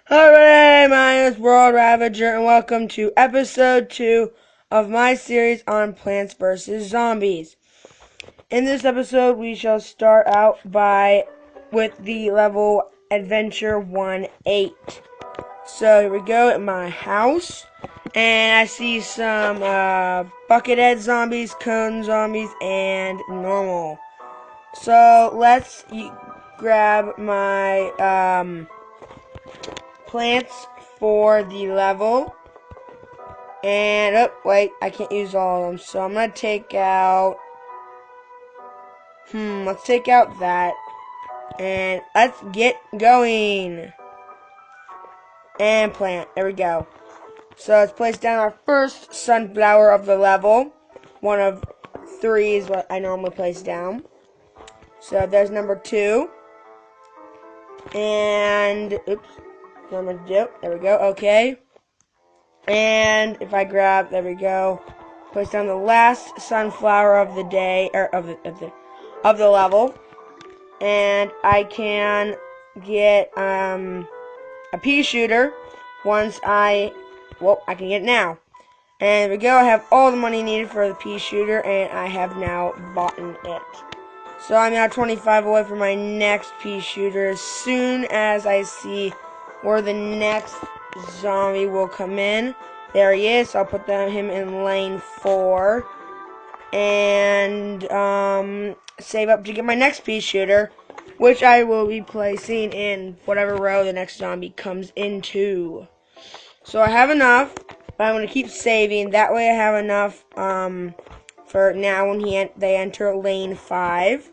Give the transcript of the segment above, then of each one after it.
Hooray! My name is World Ravager, and welcome to episode 2 of my series on Plants vs. Zombies. In this episode, we shall start out with the level Adventure 1-8. So here we go at my house, and I see some buckethead zombies, cone zombies, and normal. So let's grab my plants for the level. And, oh, wait, I can't use all of them. So I'm going to take out, let's take out that. And let's get going. And plant, there we go. So let's place down our first sunflower of the level. One of 3 is what I normally place down. So there's number 2. And, oops, what I'm going to do, there we go, okay. And if I grab, there we go, place down the last sunflower of the day, or of the level, and I can get a pea shooter once I can get it now. And there we go, I have all the money needed for the pea shooter, and I have now bought it. So I'm now 25 away from my next pea shooter. As soon as I see where the next zombie will come in, there he is. So I'll put him in lane 4 and save up to get my next pea shooter, which I will be placing in whatever row the next zombie comes into. So I have enough, but I'm going to keep saving. That way I have enough for now when they enter lane 5.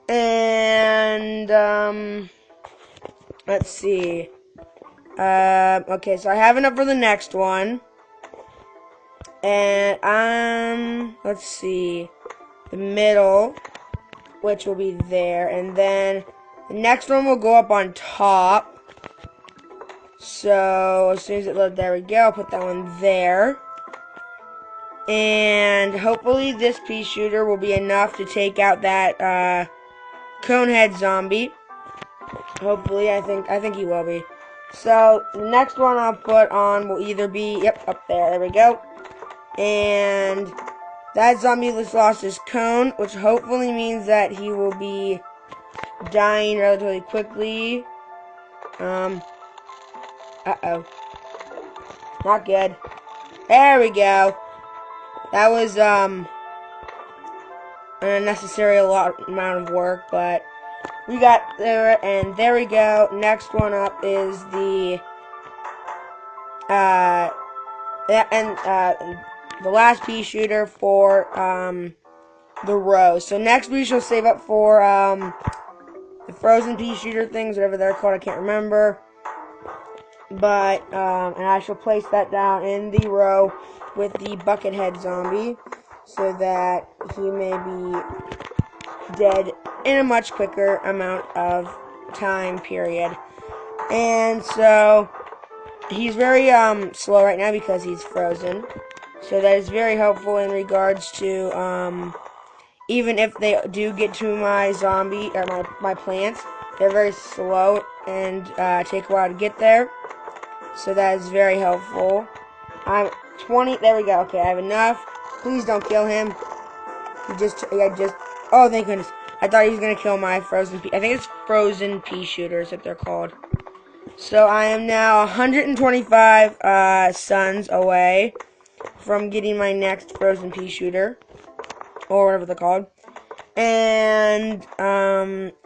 And let's see. Okay, so I have enough for the next one. And let's see. The middle, which will be there, and then the next one will go up on top. So as soon as it loads, there we go. I'll put that one there. And hopefully this pea shooter will be enough to take out that conehead zombie. Hopefully, I think he will be. So the next one I'll put on will either be, up there. There we go. And that zombie just lost his cone, which hopefully means that he will be dying relatively quickly. Uh-oh. Not good. There we go. That was, an unnecessary amount of work, but we got there, and there we go. Next one up is the, the last pea shooter for, the row. So next we shall save up for, the frozen pea shooter things, whatever they're called, I can't remember. But, and I shall place that down in the row with the buckethead zombie, so that he may be dead in a much quicker amount of time period. And so he's very slow right now because he's frozen. So that is very helpful in regards to even if they do get to my zombie or my plants, they're very slow and take a while to get there. So that is very helpful. I'm 20. There we go. Okay, I have enough. Please don't kill him. Oh, thank goodness. I thought he was going to kill my frozen pea. I think it's frozen pea shooters that they're called. So I am now 125 suns away from getting my next frozen pea shooter, or whatever they're called. And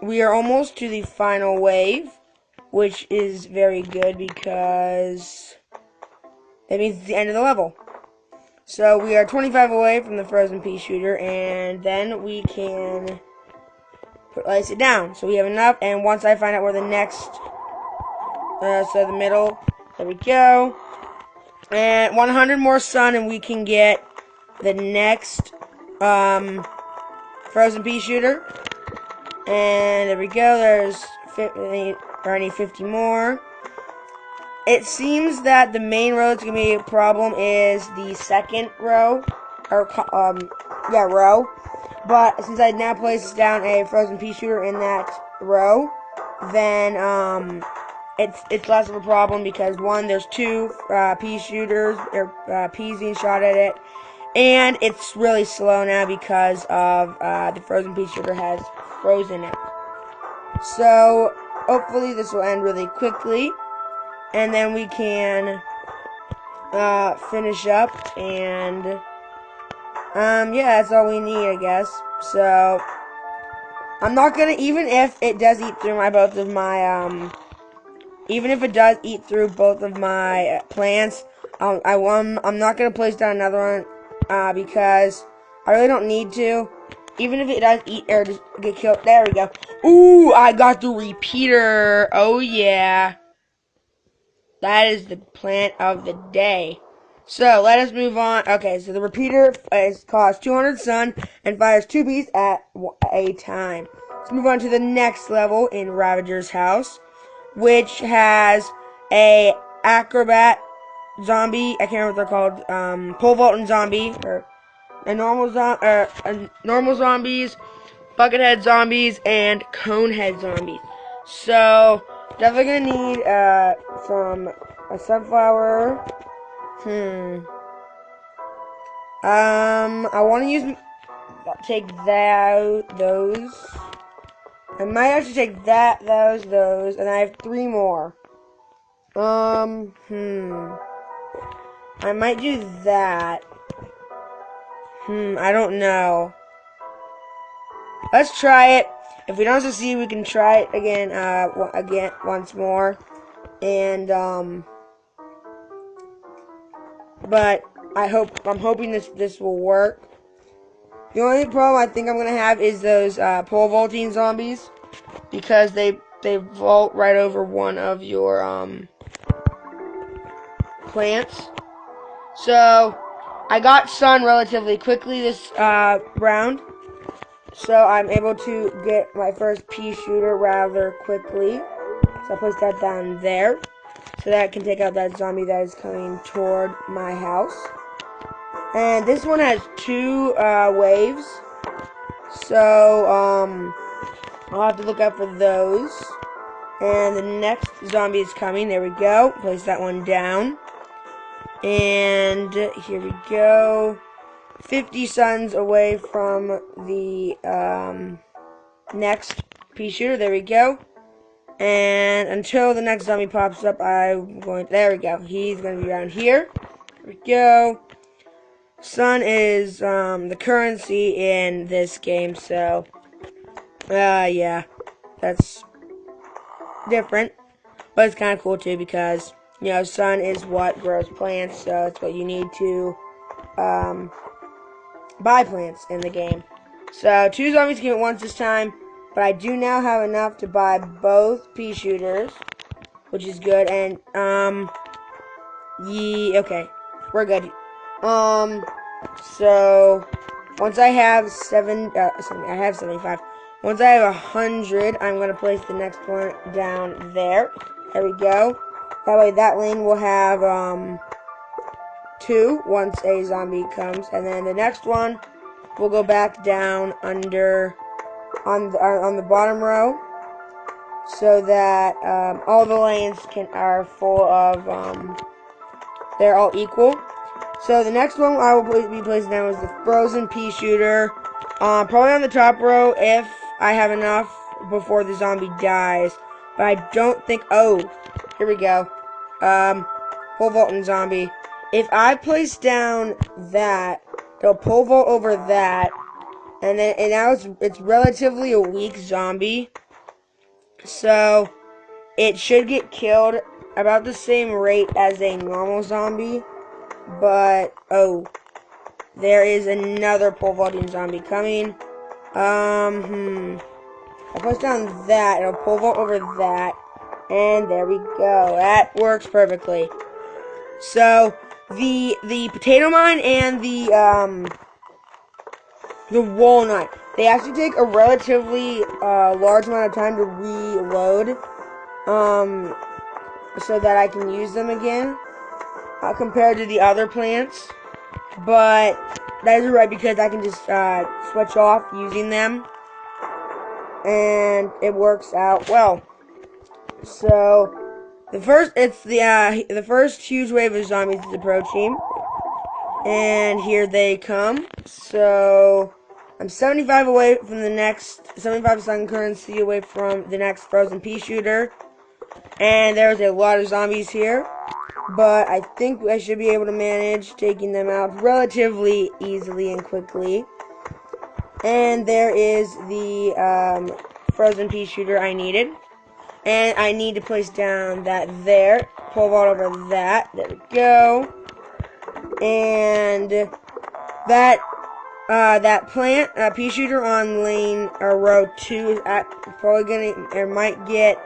we are almost to the final wave, which is very good because that means it's the end of the level. So we are 25 away from the frozen pea shooter, and then we can place it down. So we have enough, and once I find out where the next, so the middle, there we go. And 100 more sun, and we can get the next frozen pea shooter. And there we go. There's 50, or I need 50 more. It seems that the main row that's going to be a problem is the second row, or, row. But since I now placed down a frozen pea shooter in that row, then, it's less of a problem because one, there's two pea shooters or peas being shot at it, and it's really slow now because of the frozen pea shooter has frozen it. So hopefully this will end really quickly, and then we can finish up, and yeah, that's all we need, I guess. So I'm not gonna, even if it does eat through even if it does eat through both of my plants, I'm not gonna place down another one because I really don't need to. Even if it does eat or just get killed, there we go. Ooh, I got the repeater. Oh yeah, that is the plant of the day. So let us move on. Okay, so the repeater costs 200 sun and fires 2 bees at a time. Let's move on to the next level in Ravager's house, which has a acrobat zombie. I can't remember what they're called. Pole vaulting zombie, or a normal zombies, buckethead zombies, and conehead zombies. So definitely gonna need some a sunflower. I want to take those. I might actually take those, and I have 3 more. I might do that. I don't know. Let's try it. If we don't succeed, we can try it again, once more. And, but I'm hoping this will work. The only problem I think I'm gonna have is those pole vaulting zombies, because they vault right over one of your plants. So I got sun relatively quickly this round, so I'm able to get my first pea shooter rather quickly. So I place that down there, so that I can take out that zombie that is coming toward my house. And this one has 2 waves, so I'll have to look out for those. And the next zombie is coming. There we go. Place that one down. And here we go. 50 suns away from the next pea shooter. There we go. And until the next zombie pops up, there we go. He's going to be around here. There we go. Sun is the currency in this game, so yeah, that's different, but it's kind of cool too, because sun is what grows plants, so it's what you need to buy plants in the game. So 2 zombies came at once this time, but I do now have enough to buy both pea shooters, which is good. And okay, we're good. So once I have I have 75. Once I have 100, I'm gonna place the next one down there. There we go. That way, that lane will have 2 once a zombie comes, and then the next one will go back down under on the bottom row, so that all the lanes are full of they're all equal. So the next one I will be placing down is the frozen pea shooter, probably on the top row if I have enough before the zombie dies. But I don't think. Oh, here we go. Pole vaulting zombie. If I place down that, it'll pole vault over that, and now it's relatively a weak zombie, so it should get killed about the same rate as a normal zombie. But oh, there is another pole vaulting zombie coming. I place down that, it'll pole vault over that, and there we go. That works perfectly. So the potato mine and the walnut, they actually take a relatively large amount of time to reload, so that I can use them again, compared to the other plants. But that is right, because I can just switch off using them, and it works out well. So the first huge wave of zombies is approaching. And here they come. So I'm 75 away from the next 75 sun currency away from the next frozen pea shooter. And there's a lot of zombies here. But I think I should be able to manage taking them out relatively easily and quickly. And there is the frozen pea shooter I needed. And I need to place down that there. Pole vault over that. There we go. And that plant pea shooter on lane or row 2 is probably gonna or might get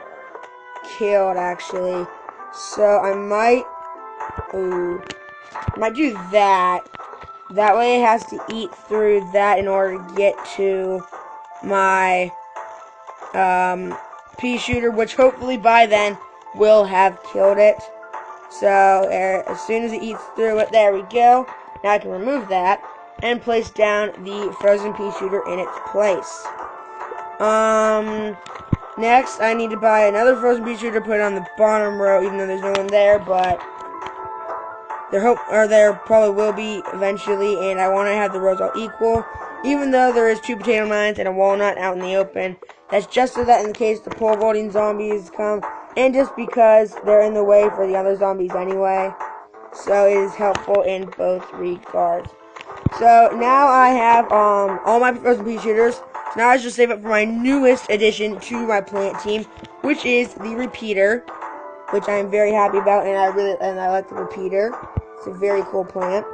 killed actually. So I might do that. That way it has to eat through that in order to get to my pea shooter, which hopefully by then will have killed it. So as soon as it eats through it, there we go. Now I can remove that and place down the frozen pea shooter in its place. Next I need to buy another frozen pea shooter, put it on the bottom row, even though there's no one there, but there probably will be eventually, and I want to have the rows all equal, even though there is 2 potato mines and a walnut out in the open. That's just so that in case the pole vaulting zombies come, and just because they're in the way for the other zombies anyway. So it is helpful in both regards. So now I have all my frozen pea shooters. So now I should save up for my newest addition to my plant team, which is the repeater, which I am very happy about, and I like the repeater. It's a very cool plant.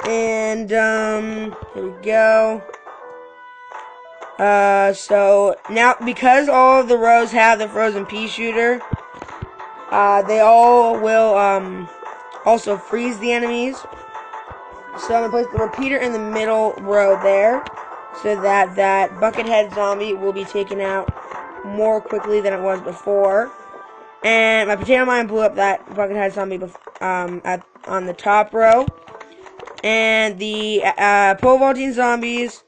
And here we go. So now because all of the rows have the frozen pea shooter, they all will also freeze the enemies. So I'm gonna place the repeater in the middle row there, so that that buckethead zombie will be taken out more quickly than it was before. And my potato mine blew up that buckethead zombie on the top row. And the pole vaulting zombies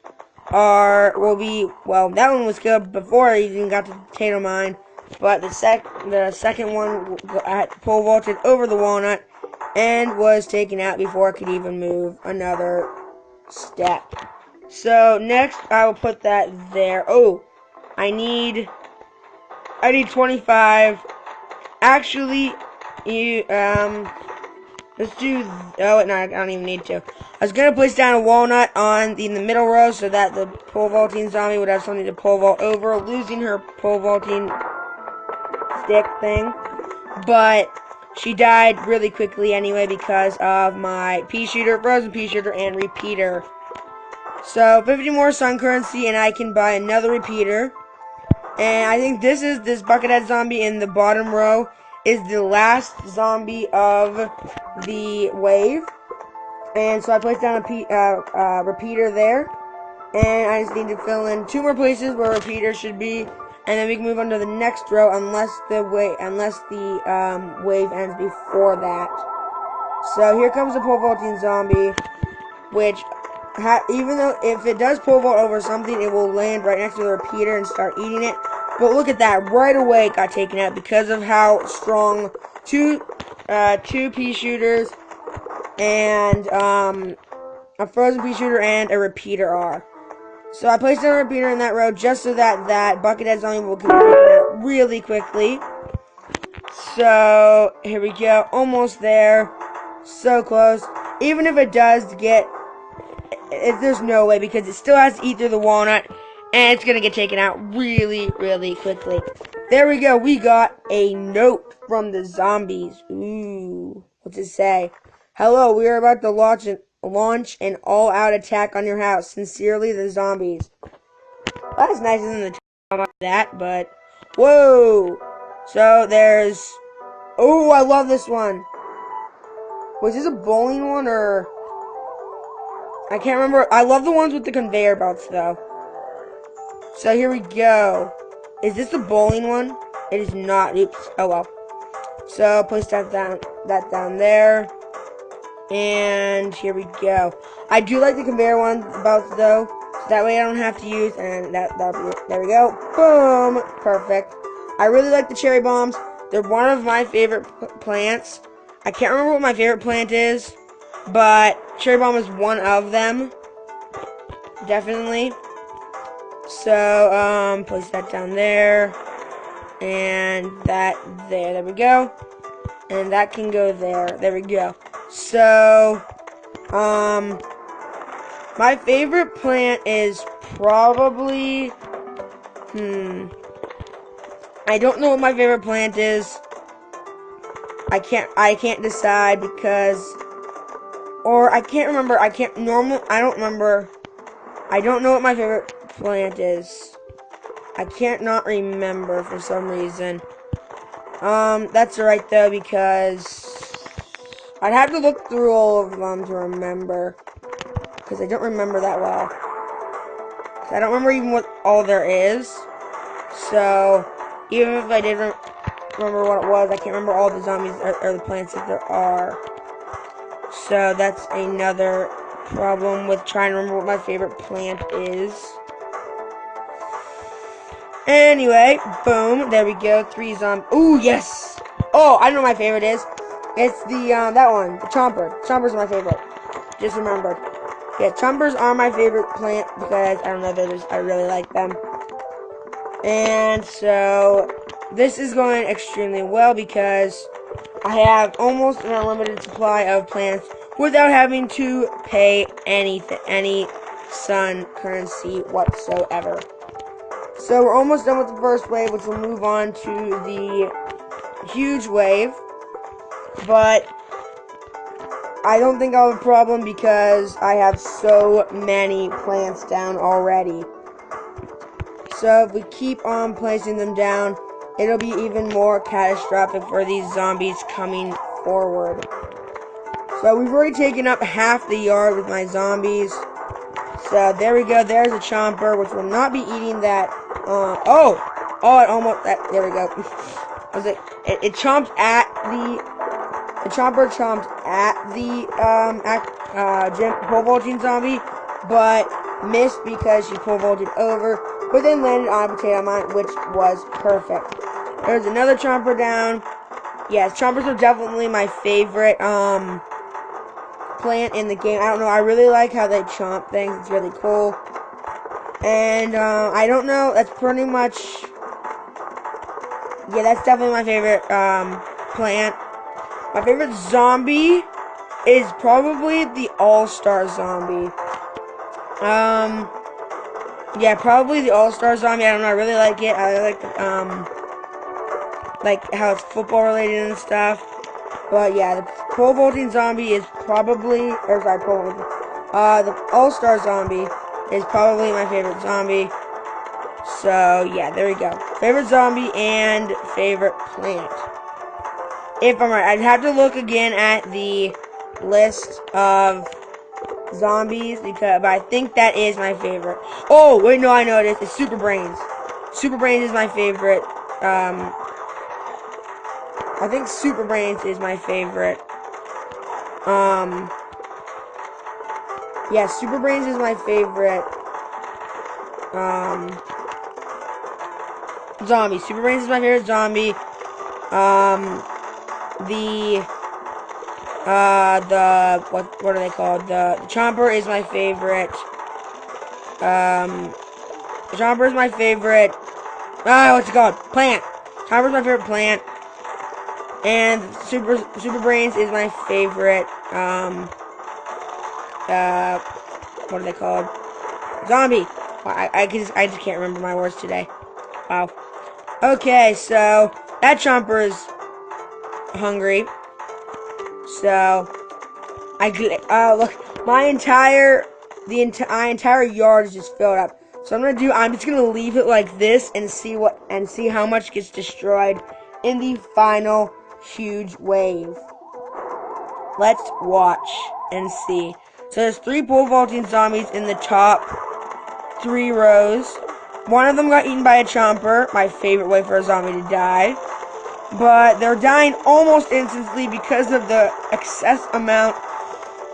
that one was killed before I even got to the potato mine, but the second one pole vaulted over the walnut and was taken out before I could even move another step. So next I will put that there. Oh, I need 25. Actually, let's do. Oh no, I don't even need to. I was gonna place down a walnut in the middle row so that the pole vaulting zombie would have something to pole vault over, losing her pole vaulting stick thing. But she died really quickly anyway because of my pea shooter, frozen pea shooter, and repeater. So 50 more sun currency, and I can buy another repeater. And I think this buckethead zombie in the bottom row is the last zombie of the wave. And so I placed down a repeater there. And I just need to fill in 2 more places where a repeater should be. And then we can move on to the next row unless the wave ends before that. So here comes the pole vaulting zombie, which even though if it does pole vault over something, it will land right next to the repeater and start eating it. But look at that, right away it got taken out because of how strong two pea shooters and a frozen pea shooter and a repeater are. So I placed a repeater in that row just so that that buckethead zombie will get taken out really quickly. So here we go, almost there, so close. Even if it does get, there's no way because it still has to eat through the walnut. And it's going to get taken out really, really quickly. There we go. We got a note from the zombies. Ooh. What's it say? Hello, we are about to launch an all-out attack on your house. Sincerely, the zombies. Well, that's nicer than the time like that, but... Whoa! So, there's... Oh, I love this one. Was this a bowling one, or... I can't remember. I love the ones with the conveyor belts, though. So here we go. Is this the bowling one? It is not. Oops. Oh well. So place that down there. And here we go. I do like the conveyor one belts though. So that way I don't have to use, and that'll be it. There we go. Boom. Perfect. I really like the cherry bombs. They're one of my favorite plants. I can't remember what my favorite plant is, but cherry bomb is one of them. Definitely. So, place that down there. And that there. There we go. And that can go there. There we go. So, my favorite plant is probably, I don't know what my favorite plant is. I can't decide because, or I can't remember, I don't remember. I don't know what my favorite plant is. I can't not remember for some reason. That's alright though, because I'd have to look through all of them to remember, because I don't remember that well. I don't remember even what all there is. So, even if I did remember what it was, I can't remember all the zombies or the plants that there are. So, that's another problem with trying to remember what my favorite plant is. Anyway, boom, there we go, 3 zombies. Ooh, yes! Oh, I know what my favorite is. It's the, that one, the chomper. Chompers are my favorite. Just remembered. Yeah, chompers are my favorite plant because, I don't know, I really like them. And so, this is going extremely well because I have almost an unlimited supply of plants without having to pay any sun currency whatsoever. So we're almost done with the first wave, which will move on to the huge wave. But I don't think I'll have a problem because I have so many plants down already. So if we keep on placing them down, it'll be even more catastrophic for these zombies coming forward. So we've already taken up half the yard with my zombies. So there we go. There's a chomper, which will not be eating that. It almost. There we go. It chomped at the chomper chomped at the pole vaulting zombie, but missed because she pole vaulted over, but then landed on a potato mine, which was perfect. There's another chomper down. Yes, chompers are definitely my favorite plant in the game. I don't know, I really like how they chomp things. It's really cool. And I don't know, that's pretty much, yeah, that's definitely my favorite plant. My favorite zombie is probably the All-Star zombie. Yeah, probably the All-Star zombie. I don't know, I really like it. I like how it's football related and stuff. But yeah, the pole vaulting zombie is probably, the All-Star zombie is probably my favorite zombie. So yeah, there we go. Favorite zombie and favorite plant. If I'm right, I'd have to look again at the list of zombies, but I think that is my favorite. Oh, wait, no, I know it is. It's Super Brains. Super Brains is my favorite. I think Super Brains is my favorite. Yeah, Super Brains is my favorite. Zombie. Super Brains is my favorite zombie. What are they called? The Chomper is my favorite. The Chomper is my favorite. What's it called? Plant. Chomper is my favorite plant. And Super Brains is my favorite. What are they called? Zombie. I just can't remember my words today. Wow. Okay, so that Chomper is hungry. So look, my entire yard is just filled up. So I'm just gonna leave it like this and see how much gets destroyed in the final huge wave. Let's watch and see. So there's 3 pole vaulting zombies in the top 3 rows. One of them got eaten by a chomper, my favorite way for a zombie to die. But they're dying almost instantly because of the excess amount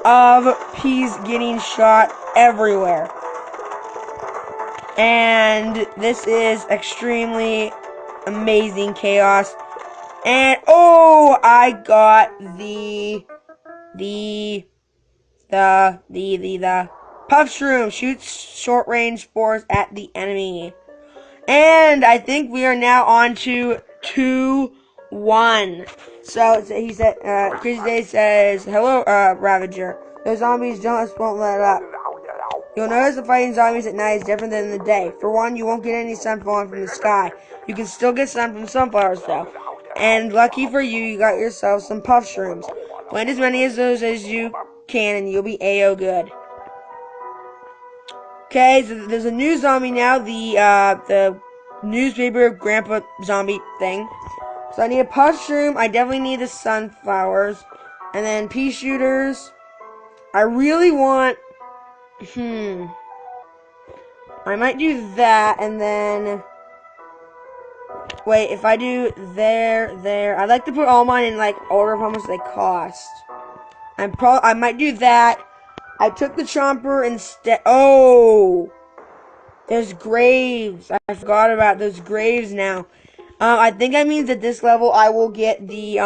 of peas getting shot everywhere. And this is extremely amazing chaos. And, oh, I got the Puff Shroom shoots short-range spores at the enemy. And I think we are now on to 2-1. So he said, Crazy Day says, hello, Ravager. Those zombies won't let up. You'll notice the fighting zombies at night is different than in the day. For one, you won't get any sun falling from the sky. You can still get sun from sunflowers, though. And lucky for you, you got yourself some Puff Shrooms. Plant as many of those as you can, and you'll be A-O good. Okay, so there's a new zombie now, the newspaper grandpa zombie thing. So I need a Puff Shroom, I definitely need the sunflowers, and then pea shooters. I really want, I might do that, and then, wait, if I do there, I'd like to put all mine in, like, order of how much they cost. I might do that. I took the chomper instead. Oh! There's graves. I forgot about those graves now. I think that means at this level I will get the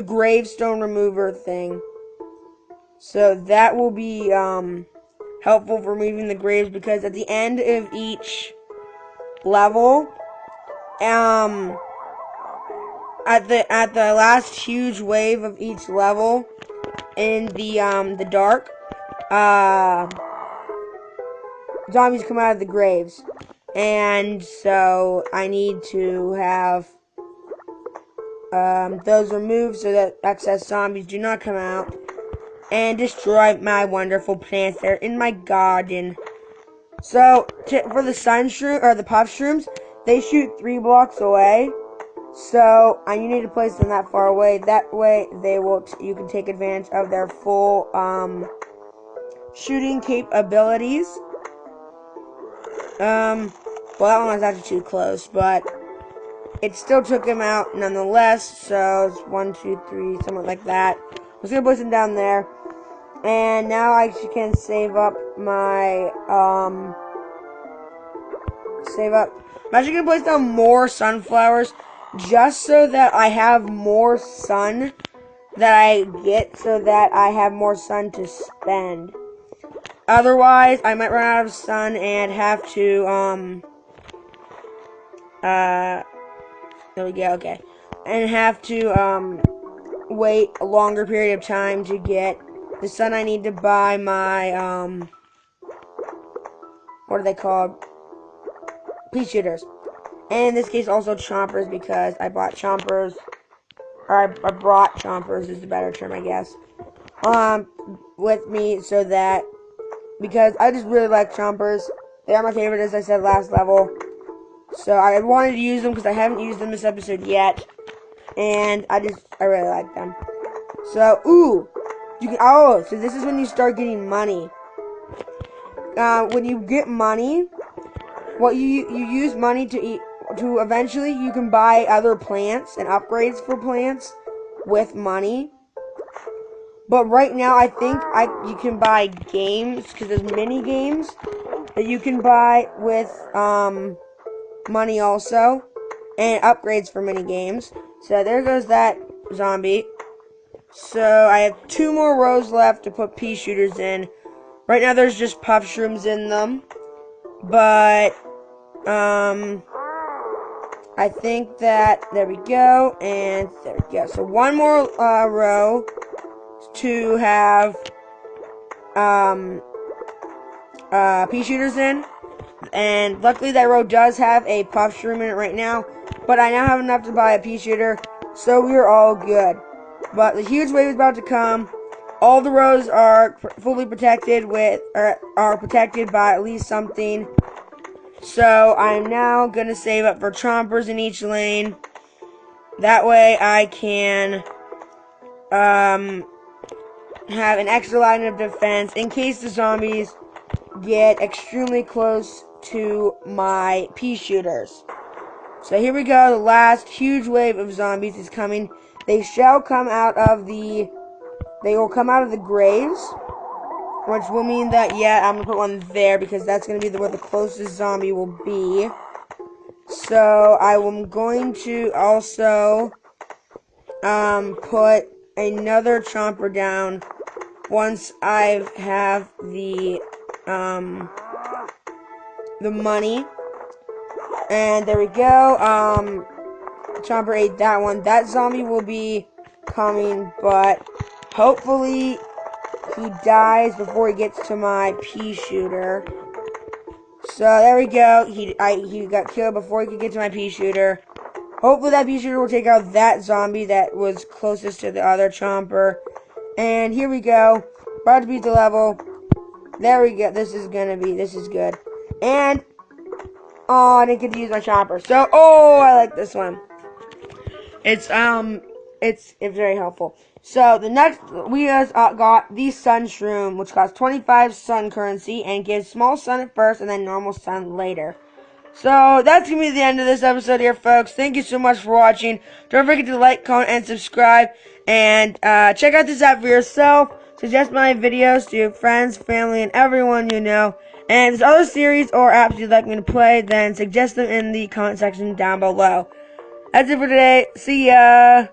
gravestone remover thing. So that will be, helpful for removing the graves, because at the end of each level, at the last huge wave of each level, in the dark, zombies come out of the graves, and so I need to have those removed so that excess zombies do not come out and destroy my wonderful plants that are in my garden. So for the sun shroom or the puff shrooms, they shoot 3 blocks away. So you need to place them that far away. That way, you can take advantage of their full shooting capabilities. Well, that one was actually too close, but it still took him out nonetheless. So it's 1, 2, 3, something like that. I was gonna place him down there, and now I can save up my I'm actually gonna place down more sunflowers, just so that I have more sun that I get, so that I have more sun to spend. Otherwise, I might run out of sun and have to, there we go, okay. And have to, wait a longer period of time to get the sun I need to buy my, what are they called? Pea shooters. And in this case, also chompers, because I bought chompers, or I brought chompers is the better term, I guess, with me, so that, because I just really like chompers. They are my favorite, as I said last level. So I wanted to use them because I haven't used them this episode yet, and I really like them. So, so this is when you start getting money. When you get money, what you use money to eventually you can buy other plants and upgrades for plants with money. But right now, I think you can buy games, because there's mini games that you can buy with money also, and upgrades for mini games. So there goes that zombie. So I have 2 more rows left to put pea shooters in. Right now, there's just puff shrooms in them, but I think that there we go, and there we go. So one more row to have pea shooters in, and luckily that row does have a puff shroom in it right now, but I now have enough to buy a pea shooter, so we're all good. But the huge wave is about to come. All the rows are fully protected are protected by at least something. So I'm now gonna save up for chompers in each lane. That way I can have an extra line of defense in case the zombies get extremely close to my pea shooters. So here we go, the last huge wave of zombies is coming. They will come out of the graves, which will mean that, I'm gonna put one there, because that's gonna be where the closest zombie will be. So I am going to also put another chomper down once I have the money. And there we go. Chomper ate that one. That zombie will be coming, but hopefully he dies before he gets to my pea shooter. So there we go. He got killed before he could get to my pea shooter. Hopefully that pea shooter will take out that zombie that was closest to the other chomper. And here we go. About to beat the level. There we go. This is good. And oh, I didn't get to use my chomper. So I like this one. It's very helpful. So the next we just got the sun shroom, which costs 25 sun currency and gives small sun at first and then normal sun later. So that's gonna be the end of this episode here, folks. Thank you so much for watching. Don't forget to like, comment, and subscribe. And check out this app for yourself. Suggest my videos to your friends, family, and everyone you know. And if there's other series or apps you'd like me to play, then suggest them in the comment section down below. That's it for today. See ya!